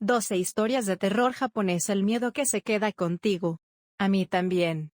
12 historias de terror japonés. El miedo que se queda contigo. A mí también.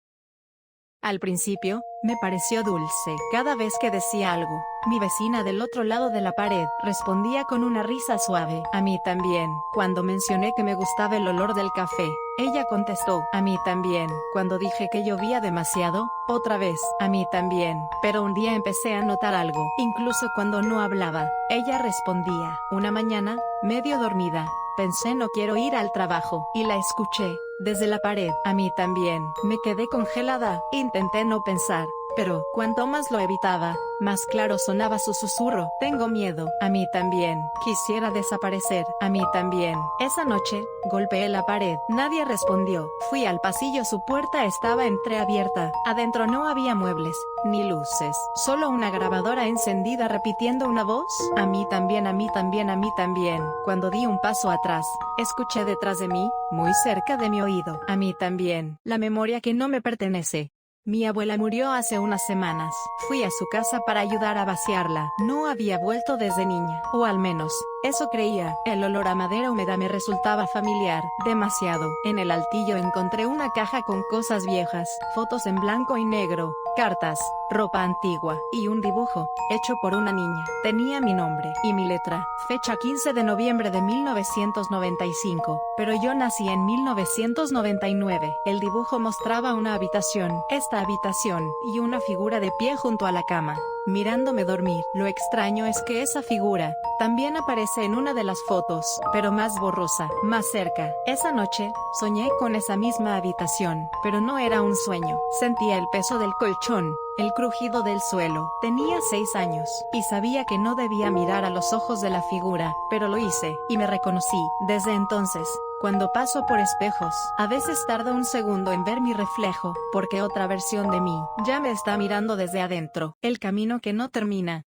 Al principio, me pareció dulce. Cada vez que decía algo, mi vecina del otro lado de la pared respondía con una risa suave. A mí también. Cuando mencioné que me gustaba el olor del café, ella contestó, a mí también. Cuando dije que llovía demasiado, otra vez, a mí también. Pero un día empecé a notar algo. Incluso cuando no hablaba, ella respondía. Una mañana, medio dormida, pensé no quiero ir al trabajo, y la escuché, desde la pared. A mí también. Me quedé congelada, intenté no pensar, pero, cuanto más lo evitaba, más claro sonaba su susurro. Tengo miedo. A mí también. Quisiera desaparecer. A mí también. Esa noche, golpeé la pared. Nadie respondió. Fui al pasillo. Su puerta estaba entreabierta. Adentro no había muebles, ni luces. Solo una grabadora encendida repitiendo una voz. A mí también, a mí también, a mí también. Cuando di un paso atrás, escuché detrás de mí, muy cerca de mi oído. A mí también. La memoria que no me pertenece. Mi abuela murió hace unas semanas. Fui a su casa para ayudar a vaciarla. No había vuelto desde niña, o al menos, eso creía. El olor a madera húmeda me resultaba familiar, demasiado. En el altillo encontré una caja con cosas viejas, fotos en blanco y negro, cartas, ropa antigua, y un dibujo, hecho por una niña. Tenía mi nombre, y mi letra, fecha 15 de noviembre de 1995, pero yo nací en 1999. El dibujo mostraba una habitación, esta habitación, y una figura de pie junto a la cama, mirándome dormir. Lo extraño es que esa figura también aparece en una de las fotos, pero más borrosa, más cerca. Esa noche, soñé con esa misma habitación, pero no era un sueño. Sentía el peso del colchón, el crujido del suelo. Tenía 6 años, y sabía que no debía mirar a los ojos de la figura, pero lo hice, y me reconocí. Desde entonces, cuando paso por espejos, a veces tardo un segundo en ver mi reflejo, porque otra versión de mí ya me está mirando desde adentro. El camino que no termina.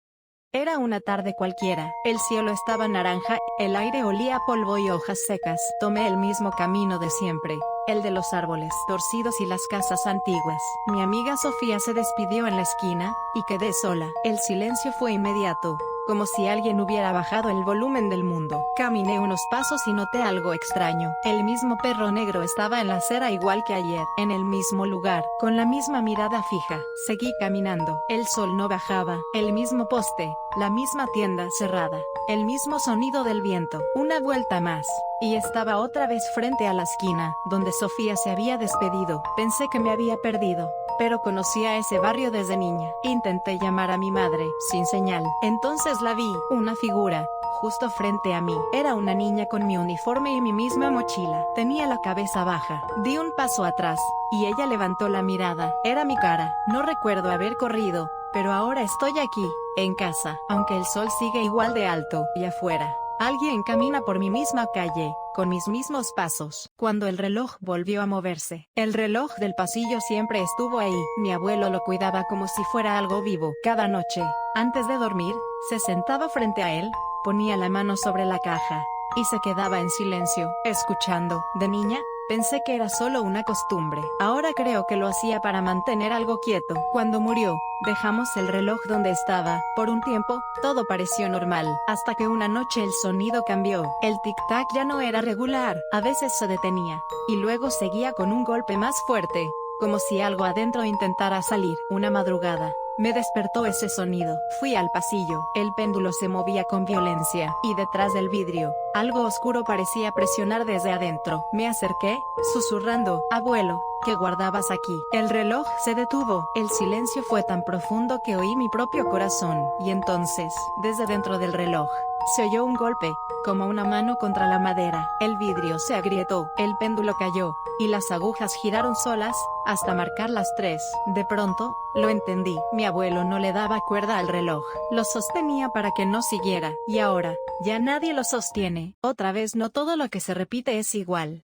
Era una tarde cualquiera, el cielo estaba naranja, el aire olía a polvo y hojas secas. Tomé el mismo camino de siempre, el de los árboles torcidos y las casas antiguas. Mi amiga Sofía se despidió en la esquina, y quedé sola. El silencio fue inmediato, como si alguien hubiera bajado el volumen del mundo. Caminé unos pasos y noté algo extraño. El mismo perro negro estaba en la acera igual que ayer, en el mismo lugar, con la misma mirada fija. Seguí caminando. El sol no bajaba. El mismo poste, la misma tienda cerrada, el mismo sonido del viento. Una vuelta más, y estaba otra vez frente a la esquina, donde Sofía se había despedido. Pensé que me había perdido, pero conocía ese barrio desde niña. Intenté llamar a mi madre, sin señal. Entonces la vi, una figura, justo frente a mí. Era una niña con mi uniforme y mi misma mochila. Tenía la cabeza baja. Di un paso atrás, y ella levantó la mirada. Era mi cara. No recuerdo haber corrido, pero ahora estoy aquí, en casa, aunque el sol sigue igual de alto, y afuera, alguien camina por mi misma calle, con mis mismos pasos. Cuando el reloj volvió a moverse, el reloj del pasillo siempre estuvo ahí. Mi abuelo lo cuidaba como si fuera algo vivo. Cada noche, antes de dormir, se sentaba frente a él, ponía la mano sobre la caja, y se quedaba en silencio, escuchando. De niña, pensé que era solo una costumbre. Ahora creo que lo hacía para mantener algo quieto. Cuando murió, dejamos el reloj donde estaba. Por un tiempo, todo pareció normal, hasta que una noche el sonido cambió. El tic-tac ya no era regular, a veces se detenía, y luego seguía con un golpe más fuerte, como si algo adentro intentara salir. Una madrugada, me despertó ese sonido. Fui al pasillo. El péndulo se movía con violencia, y detrás del vidrio, algo oscuro parecía presionar desde adentro. Me acerqué, susurrando, abuelo, ¿qué guardabas aquí? El reloj se detuvo. El silencio fue tan profundo que oí mi propio corazón. Y entonces, desde dentro del reloj, se oyó un golpe, como una mano contra la madera. El vidrio se agrietó, el péndulo cayó, y las agujas giraron solas, hasta marcar las 3. De pronto, lo entendí. Mi abuelo no le daba cuerda al reloj. Lo sostenía para que no siguiera. Y ahora, ya nadie lo sostiene. Otra vez no todo lo que se repite es igual.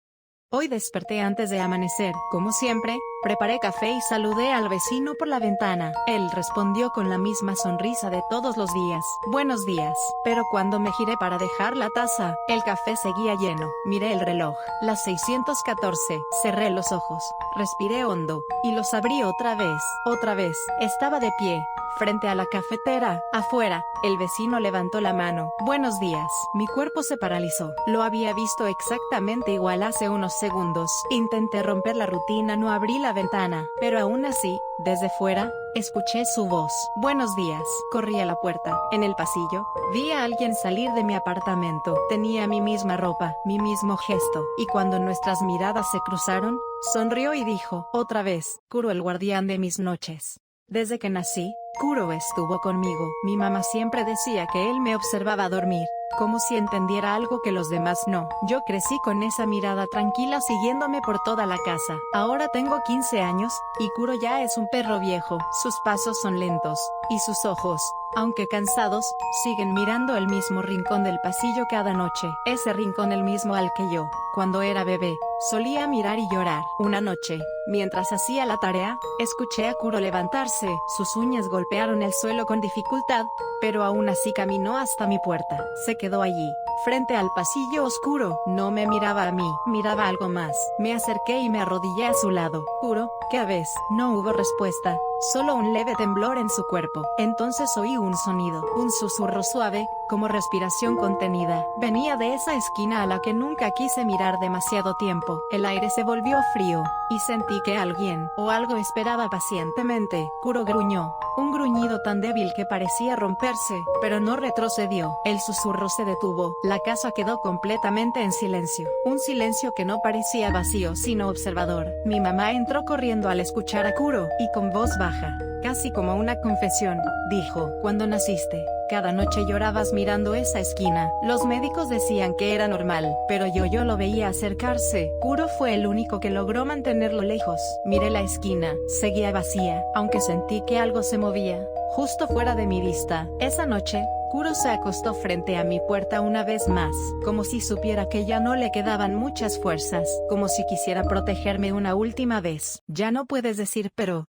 Hoy desperté antes de amanecer. Como siempre, preparé café y saludé al vecino por la ventana. Él respondió con la misma sonrisa de todos los días. Buenos días. Pero cuando me giré para dejar la taza, el café seguía lleno. Miré el reloj. Las 6:14. Cerré los ojos. Respiré hondo, y los abrí otra vez. Otra vez. Estaba de pie, frente a la cafetera, afuera. El vecino levantó la mano. Buenos días. Mi cuerpo se paralizó. Lo había visto exactamente igual hace unos segundos. Intenté romper la rutina, no abrí la ventana, pero aún así, desde fuera, escuché su voz. Buenos días. Corrí a la puerta. En el pasillo, vi a alguien salir de mi apartamento. Tenía mi misma ropa, mi mismo gesto, y cuando nuestras miradas se cruzaron, sonrió y dijo, otra vez, Kuro, el guardián de mis noches. Desde que nací, Kuro estuvo conmigo. Mi mamá siempre decía que él me observaba dormir, como si entendiera algo que los demás no. Yo crecí con esa mirada tranquila siguiéndome por toda la casa. Ahora tengo 15 años, y Kuro ya es un perro viejo. Sus pasos son lentos, y sus ojos, aunque cansados, siguen mirando el mismo rincón del pasillo cada noche. Ese rincón el mismo al que yo, cuando era bebé, solía mirar y llorar. Una noche, mientras hacía la tarea, escuché a Kuro levantarse. Sus uñas golpearon el suelo con dificultad, pero aún así caminó hasta mi puerta. Se quedó allí, frente al pasillo oscuro. No me miraba a mí, miraba algo más. Me acerqué y me arrodillé a su lado. Kuro, ¿qué ves? No hubo respuesta, solo un leve temblor en su cuerpo. Entonces oí un sonido, un susurro suave, como respiración contenida. Venía de esa esquina a la que nunca quise mirar demasiado tiempo. El aire se volvió frío, y sentí que alguien, o algo esperaba pacientemente. Kuro gruñó, un gruñido tan débil que parecía romperse, pero no retrocedió. El susurro se detuvo. La casa quedó completamente en silencio. Un silencio que no parecía vacío sino observador. Mi mamá entró corriendo al escuchar a Kuro, y con voz baja, casi como una confesión, dijo, cuando naciste, cada noche llorabas mirando esa esquina. Los médicos decían que era normal, pero yo lo veía acercarse. Kuro fue el único que logró mantenerlo lejos. Miré la esquina, seguía vacía, aunque sentí que algo se movía, justo fuera de mi vista. Esa noche, Kuro se acostó frente a mi puerta una vez más, como si supiera que ya no le quedaban muchas fuerzas, como si quisiera protegerme una última vez. Ya no puedes decir pero.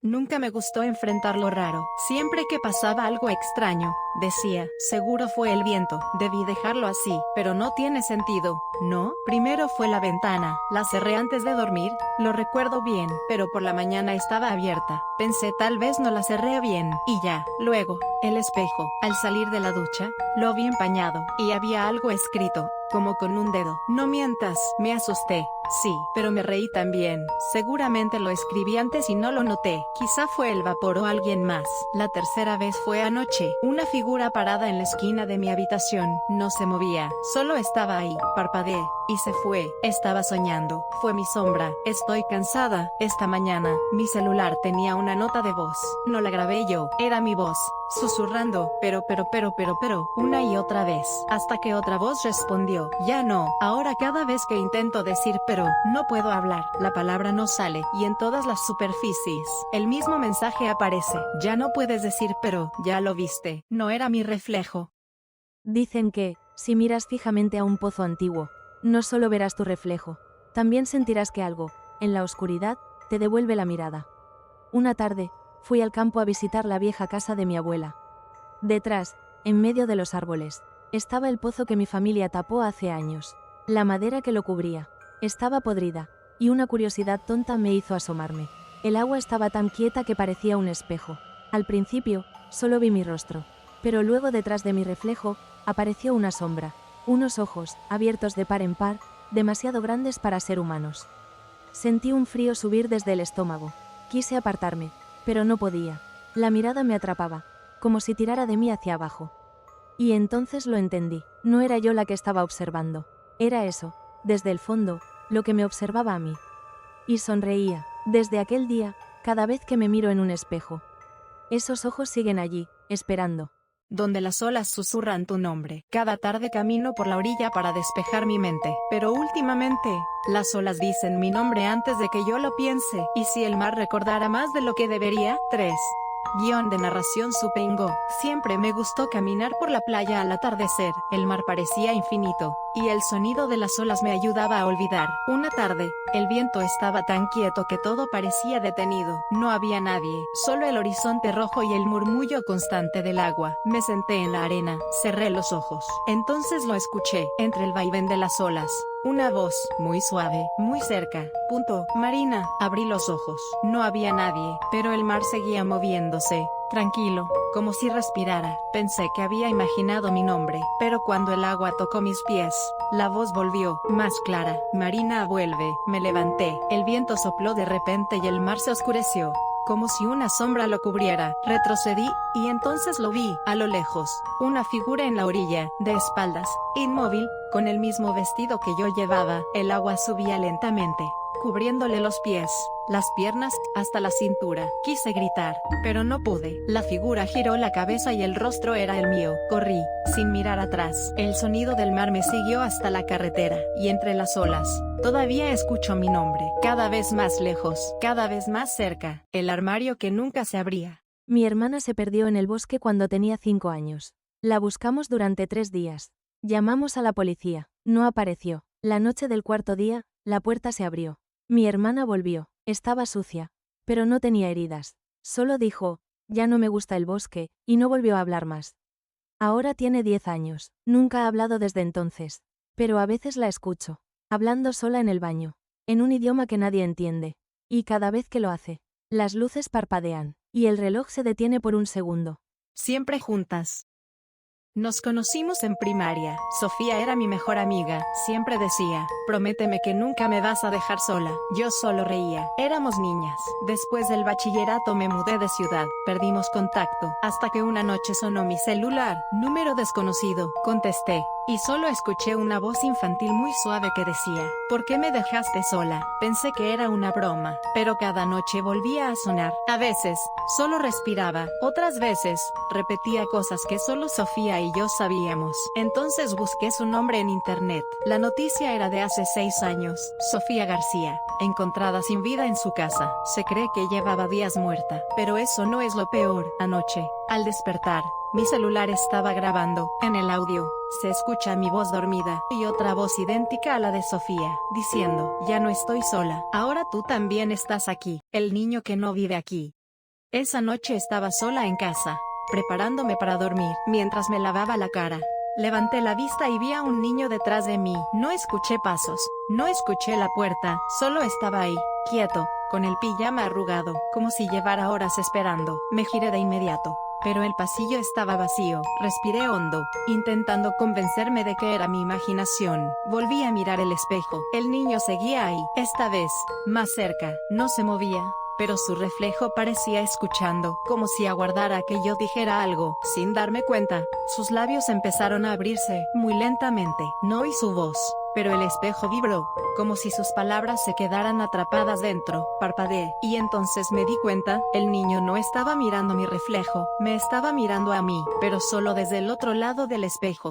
Nunca me gustó enfrentar lo raro. Siempre que pasaba algo extraño, decía, seguro fue el viento, debí dejarlo así, pero no tiene sentido, ¿no? Primero fue la ventana, la cerré antes de dormir, lo recuerdo bien, pero por la mañana estaba abierta. Pensé tal vez no la cerré bien, y ya. Luego, el espejo, al salir de la ducha, lo vi empañado, y había algo escrito, como con un dedo. No mientas, me asusté. Sí, pero me reí también. Seguramente lo escribí antes y no lo noté. Quizá fue el vapor o alguien más. La tercera vez fue anoche. Una figura parada en la esquina de mi habitación. No se movía, solo estaba ahí. Parpadeé, y se fue. Estaba soñando. Fue mi sombra. Estoy cansada. Esta mañana, mi celular tenía una nota de voz. No la grabé yo, era mi voz, susurrando, pero, una y otra vez, hasta que otra voz respondió, ya no. Ahora cada vez que intento decir pero, no puedo hablar, la palabra no sale, y en todas las superficies, el mismo mensaje aparece, ya no puedes decir pero, ya lo viste, no era mi reflejo. Dicen que, si miras fijamente a un pozo antiguo, no solo verás tu reflejo, también sentirás que algo, en la oscuridad, te devuelve la mirada. Una tarde, fui al campo a visitar la vieja casa de mi abuela. Detrás, en medio de los árboles, estaba el pozo que mi familia tapó hace años. La madera que lo cubría estaba podrida, y una curiosidad tonta me hizo asomarme. El agua estaba tan quieta que parecía un espejo. Al principio, solo vi mi rostro, pero luego detrás de mi reflejo, apareció una sombra, unos ojos, abiertos de par en par, demasiado grandes para ser humanos. Sentí un frío subir desde el estómago. Quise apartarme, pero no podía. La mirada me atrapaba, como si tirara de mí hacia abajo. Y entonces lo entendí. No era yo la que estaba observando. Era eso, desde el fondo, lo que me observaba a mí. Y sonreía. Desde aquel día, cada vez que me miro en un espejo, esos ojos siguen allí, esperando. Donde las olas susurran tu nombre. Cada tarde camino por la orilla para despejar mi mente. Pero últimamente, las olas dicen mi nombre antes de que yo lo piense. ¿Y si el mar recordara más de lo que debería? 3. Guión de narración Supengo. Siempre me gustó caminar por la playa al atardecer. El mar parecía infinito, y el sonido de las olas me ayudaba a olvidar. Una tarde, el viento estaba tan quieto que todo parecía detenido. No había nadie, solo el horizonte rojo y el murmullo constante del agua. Me senté en la arena, cerré los ojos. Entonces lo escuché, entre el vaivén de las olas. Una voz, muy suave, muy cerca. Marina, abrí los ojos. No había nadie, pero el mar seguía moviéndose, tranquilo, como si respirara. Pensé que había imaginado mi nombre, pero cuando el agua tocó mis pies, la voz volvió, más clara. Marina, vuelve. Me levanté. El viento sopló de repente y el mar se oscureció, como si una sombra lo cubriera. Retrocedí, y entonces lo vi, a lo lejos, una figura en la orilla, de espaldas, inmóvil, con el mismo vestido que yo llevaba. El agua subía lentamente, cubriéndole los pies, las piernas, hasta la cintura. Quise gritar, pero no pude. La figura giró la cabeza y el rostro era el mío. Corrí, sin mirar atrás. El sonido del mar me siguió hasta la carretera, y entre las olas, todavía escucho mi nombre, cada vez más lejos, cada vez más cerca. El armario que nunca se abría. Mi hermana se perdió en el bosque cuando tenía 5 años. La buscamos durante 3 días. Llamamos a la policía. No apareció. La noche del 4.º día, la puerta se abrió. Mi hermana volvió. Estaba sucia, pero no tenía heridas. Solo dijo, ya no me gusta el bosque, y no volvió a hablar más. Ahora tiene 10 años. Nunca ha hablado desde entonces. Pero a veces la escucho, hablando sola en el baño, en un idioma que nadie entiende. Y cada vez que lo hace, las luces parpadean, y el reloj se detiene por un segundo. Siempre juntas. Nos conocimos en primaria. Sofía era mi mejor amiga. Siempre decía, prométeme que nunca me vas a dejar sola. Yo solo reía. Éramos niñas. Después del bachillerato me mudé de ciudad. Perdimos contacto, hasta que una noche sonó mi celular. Número desconocido. Contesté, y solo escuché una voz infantil muy suave que decía, ¿por qué me dejaste sola? Pensé que era una broma, pero cada noche volvía a sonar. A veces, solo respiraba. Otras veces, repetía cosas que solo Sofía y yo sabíamos. Entonces busqué su nombre en internet. La noticia era de hace 6 años. Sofía García, encontrada sin vida en su casa. Se cree que llevaba días muerta, pero eso no es lo peor. Anoche, al despertar, mi celular estaba grabando. En el audio, se escucha mi voz dormida, y otra voz idéntica a la de Sofía, diciendo, ya no estoy sola, ahora tú también estás aquí, el niño que no vive aquí. Esa noche estaba sola en casa, preparándome para dormir. Mientras me lavaba la cara, levanté la vista y vi a un niño detrás de mí. No escuché pasos, no escuché la puerta, solo estaba ahí, quieto, con el pijama arrugado, como si llevara horas esperando. Me giré de inmediato, pero el pasillo estaba vacío. Respiré hondo, intentando convencerme de que era mi imaginación. Volví a mirar el espejo. El niño seguía ahí, esta vez, más cerca. No se movía, pero su reflejo parecía escuchando, como si aguardara que yo dijera algo. Sin darme cuenta, sus labios empezaron a abrirse, muy lentamente. No oí su voz, pero el espejo vibró, como si sus palabras se quedaran atrapadas dentro. Parpadeé, y entonces me di cuenta, el niño no estaba mirando mi reflejo, me estaba mirando a mí, pero solo desde el otro lado del espejo.